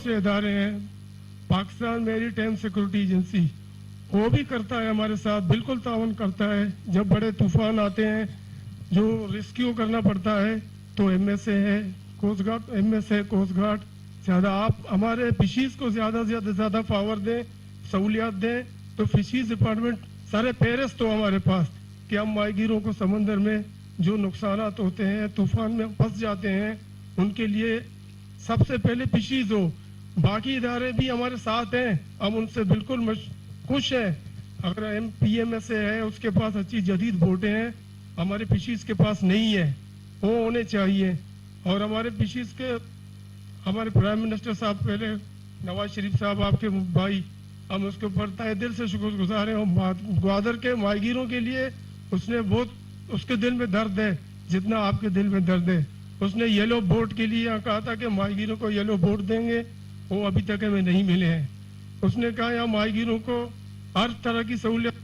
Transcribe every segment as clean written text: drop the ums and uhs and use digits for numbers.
से इदारे हैं, पाकिस्तान मैरीटाइम सिक्योरिटी एजेंसी, वो भी करता है हमारे साथ, बिल्कुल तावन करता है। जब बड़े तूफान आते हैं जो रेस्क्यू करना पड़ता है तो एमएसए है, coast guard MSA coast guard, ज़्यादा आप हमारे फिशीज को ज़्यादा से ज़्यादा पावर दें, सहूलियात दें, तो फिशीज डिपार्टमेंट सारे फेहरिस्त तो हमारे पास कि हम माहीगीरों को समंदर में जो नुकसानात होते हैं, तूफान में फंस जाते हैं, उनके लिए सबसे पहले फिशीज हो। बाकी इदारे भी हमारे साथ हैं, हम उनसे बिल्कुल खुश हैं। अगर PMSA है, उसके पास अच्छी जदीद बोटें हैं, हमारे फिशीज के पास नहीं है, वो होने चाहिए। और हमारे फिशीज के हमारे प्राइम मिनिस्टर साहब, पहले नवाज शरीफ साहब आपके भाई, हम उसके ऊपर तहे दिल से शुक्रगुजार हैं। ग्वादर के माहीगीरों के लिए उसने बहुत, उसके दिल में दर्द है जितना आपके दिल में दर्द है। उसने येलो बोट के लिए यहाँ कहा था कि माहीगीरों को येलो बोट देंगे, वो अभी तक हमें नहीं मिले हैं। उसने कहा यहाँ माहीगीरों को हर तरह की सहूलियत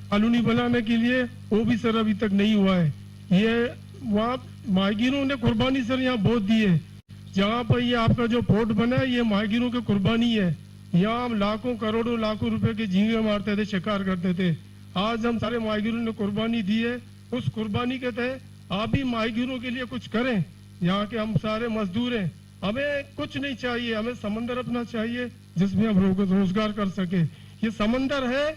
कॉलोनी बनाने के लिए, वो भी सर अभी तक नहीं हुआ है। ये वहाँ माहीगीरों ने कुर्बानी सर यहाँ बहुत दी है। जहाँ पर ये आपका जो पोर्ट बना है, ये माहीगीरों की कुर्बानी है। यहाँ हम लाखों करोड़ों लाखों रुपए के झींगे मारते थे, शिकार करते थे। आज हम सारे माहीगीरों ने कुर्बानी दी है। उस कुर्बानी के तहत आप भी माहीगीरों के लिए कुछ करें। यहाँ के हम सारे मजदूर हैं, हमें कुछ नहीं चाहिए, हमें समंदर अपना चाहिए जिसमें हम रोजगार कर सके। ये समंदर है,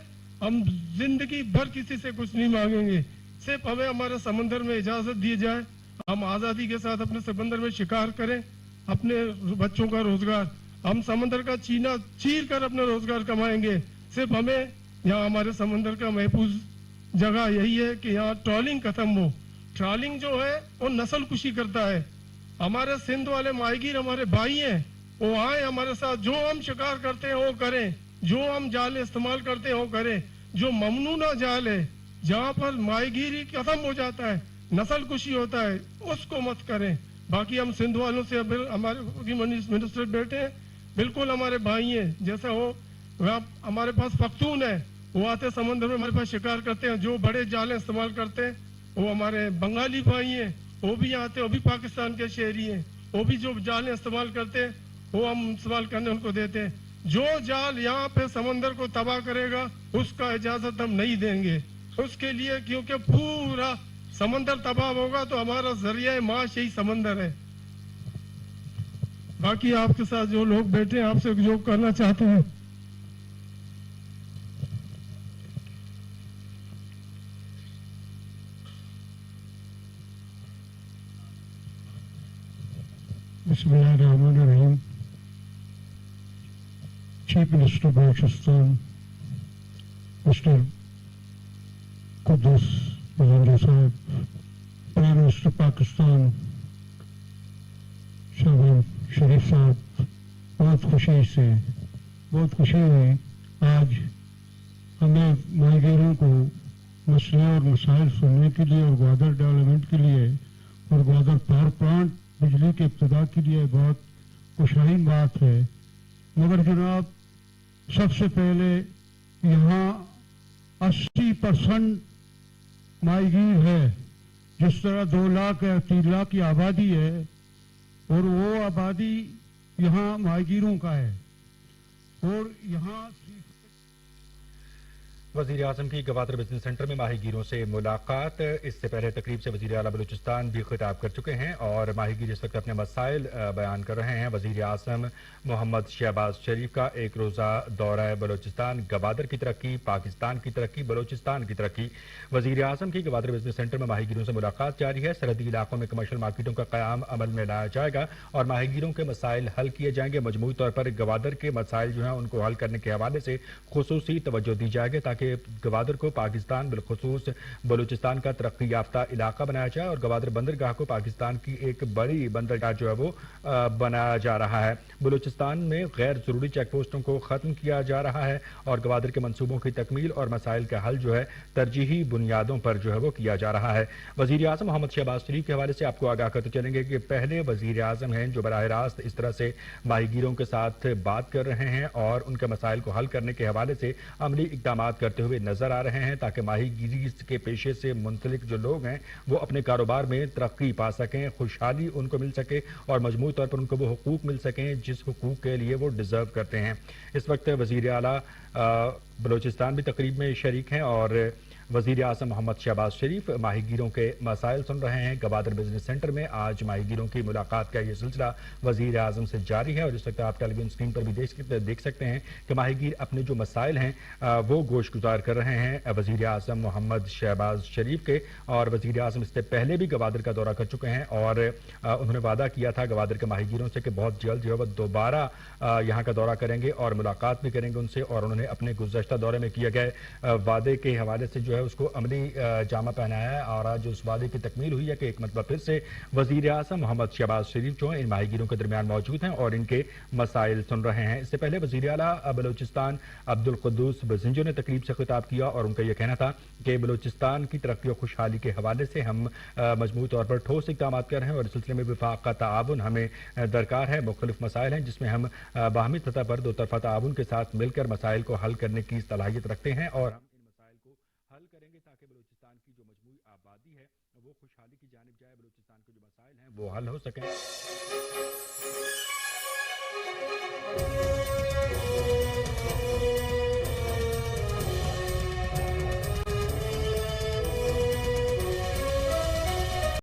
हम जिंदगी भर किसी से कुछ नहीं मांगेंगे, सिर्फ हमें हमारे समंदर में इजाजत दी जाए, हम आजादी के साथ अपने समंदर में शिकार करें, अपने बच्चों का रोजगार, हम समंदर का चीर कर अपना रोजगार कमाएंगे। सिर्फ हमें यहाँ हमारे समंदर का महफूज जगह यही है कि यहाँ ट्रॉलिंग खत्म हो। ट्रॉलिंग जो है वो नस्ल कुशी करता है। हमारे सिंध वाले माहीगीर हमारे भाई हैं, वो आए हमारे साथ, जो हम शिकार करते हैं वो करें, जो हम जाल इस्तेमाल करते हैं वो करें। जो ममनूना जाल है, जहाँ पर माहीगीरी खत्म हो जाता है, नस्ल कुशी होता है, उसको मत करें। बाकी हम सिंध वालों से हमारे मिनिस्टर बैठे हैं, बिल्कुल हमारे भाई हैं। जैसा हो हमारे पास पख्तून है, वो आते समंदर में हमारे पास शिकार करते हैं, जो बड़े जाले इस्तेमाल करते हैं वो हमारे बंगाली भाई हैं, वो भी आते हैं, वो भी पाकिस्तान के शहरी हैं, वो भी जो जाले इस्तेमाल करते हैं वो हम इस्तेमाल करने उनको देते हैं। जो जाल यहाँ पे समंदर को तबाह करेगा उसका इजाजत हम नहीं देंगे उसके लिए, क्योंकि पूरा समंदर तबाह होगा तो हमारा जरिया माश यही समंदर है। बाकी आपके साथ जो लोग बैठे हैं, आपसे जो करना चाहते हैं, बिस्मिल्लाहिर्रहमानिर्रहीम। Chief minister Balochistan mister Quddus Majumdar साहब, प्राइम मिनिस्टर पाकिस्तान शहबाज शरीफ साहब, बहुत खुशी हुई आज हमें माहीगीरों को मसले और मसाइल सुनने के लिए और ग्वादर डेवलपमेंट के लिए और ग्वादर पावर प्लांट बिजली के इब्तिदा के लिए बहुत खुशहाइन बात है। मगर जनाब, सबसे पहले यहाँ 80% माहीगीर है। जिस तरह 2 लाख या 3 लाख की आबादी है और वो आबादी यहाँ माहीगीरों का है और यहाँ वज़ीर आज़म की गवादर बिजनेस सेंटर में माहीगीरों से मुलाकात। इससे पहले तकरीब से वज़ीर आला बलूचिस्तान भी खिताब कर चुके हैं और माहीगीर इस वक्त अपने मसाइल बयान कर रहे हैं। वज़ीर आज़म मोहम्मद शहबाज शरीफ का एक रोज़ा दौरा है बलूचिस्तान, गवादर की तरक्की, पाकिस्तान की तरक्की, बलूचिस्तान की तरक्की। वज़ीर आज़म की गवादर बिजनेस सेंटर में माहीगीरों से मुलाकात जारी है। सरहदी इलाकों में कमर्शियल मार्केटों का क़याम अमल में लाया जाएगा और माहीगीरों के मसाइल हल किए जाएंगे। मजमूई तौर पर गवादर के मसाइल जो हैं उनको हल करने के हवाले से खुसूसी तवज्जो दी जाएगी ताकि गवादर को पाकिस्तान बिलखुसूस बलूचिस्तान का तरक्की याफ्ता इलाका बनाया जाए और गवादर बंदरगाह को पाकिस्तान की एक बड़ी बंदरगाह जो है वो बनाया जा रहा है। बलूचिस्तान में गैर जरूरी चेक पोस्टों को खत्म किया जा रहा है और गवादर के मंसूबों की तकमील और मसाइल का हल जो है तरजीही बुनियादों पर जो है वो किया जा रहा है। वज़ीर आज़म मोहम्मद शहबाज शरीफ के हवाले से आपको आगाह करते चलेंगे कि पहले वज़ीर आज़म हैं जो बराह रास्त इस तरह से माहीगीरों के साथ बात कर रहे हैं और उनके मसाइल को हल करने के हवाले से अमली इक़दामात कर करते हुए नजर आ रहे हैं ताकि माहीगीरी के पेशे से मुंसलिक जो लोग हैं वो अपने कारोबार में तरक्की पा सकें, खुशहाली उनको मिल सके और मजमूई तौर पर उनको वो हुकूक मिल सकें जिस हुकूक के लिए वो डिज़र्व करते हैं। इस वक्त वज़ीर आला बलूचिस्तान भी तकरीब में शरीक हैं और वज़ीर आज़म मोहम्मद शहबाज शरीफ माहीगीरों के मसाइल सुन रहे हैं। गवादर बिजनेस सेंटर में आज माहीगीरों की मुलाकात का ये सिलसिला वज़ीर आज़म से जारी है और इस वक्त आप टेलीविजन स्क्रीन पर भी देख सकते हैं कि माहीगीर अपने जो मसाइल हैं वो गोश गुजार कर रहे हैं वज़ीर आज़म मोहम्मद शहबाज शरीफ के। और वज़ीर आज़म इससे पहले भी गवादर का दौरा कर चुके हैं और उन्होंने वादा किया था गवादर के माहीगीरों से कि बहुत जल्द जो है वो दोबारा यहाँ का दौरा करेंगे और मुलाकात भी करेंगे उनसे। और उन्होंने अपने गुज़श्ता दौरे में किए गए वादे के हवाले से जो है उसको अमली जामा पहनाया है और आज उस वादे की तकमील हुई है कि एक मतलब फिर से वज़ीर आज़म मोहम्मद शहबाज शरीफ जो हैं इन माहीगीरों के दरमियान मौजूद हैं और इनके मसाइल सुन रहे हैं। इससे पहले वज़ीर आला बलूचिस्तान अब्दुल कुद्दूस बज़िंजो ने तकरीब से खिताब किया और उनका यह कहना था कि बलूचिस्तान की तरक्की और खुशहाली के हवाले से हम मजमूई तौर पर ठोस इक़दाम कर रहे हैं और इस सिलसिले में वफाक का ताआवुन हमें दरकार है। मुख्तलिफ मसाइल हैं जिसमें हम बाहमी सतह पर दो तरफ़ा ताआवुन के साथ मिलकर मसाइल को हल करने की सलाहियत रखते हैं और हम इन मसाइल को हल करेंगे ताकि बलूचिस्तान की जो मजमूई आबादी है वो खुशहाली की जानिब जाए, बलूचिस्तान के जो मसाइल हैं वो हल हो सकें।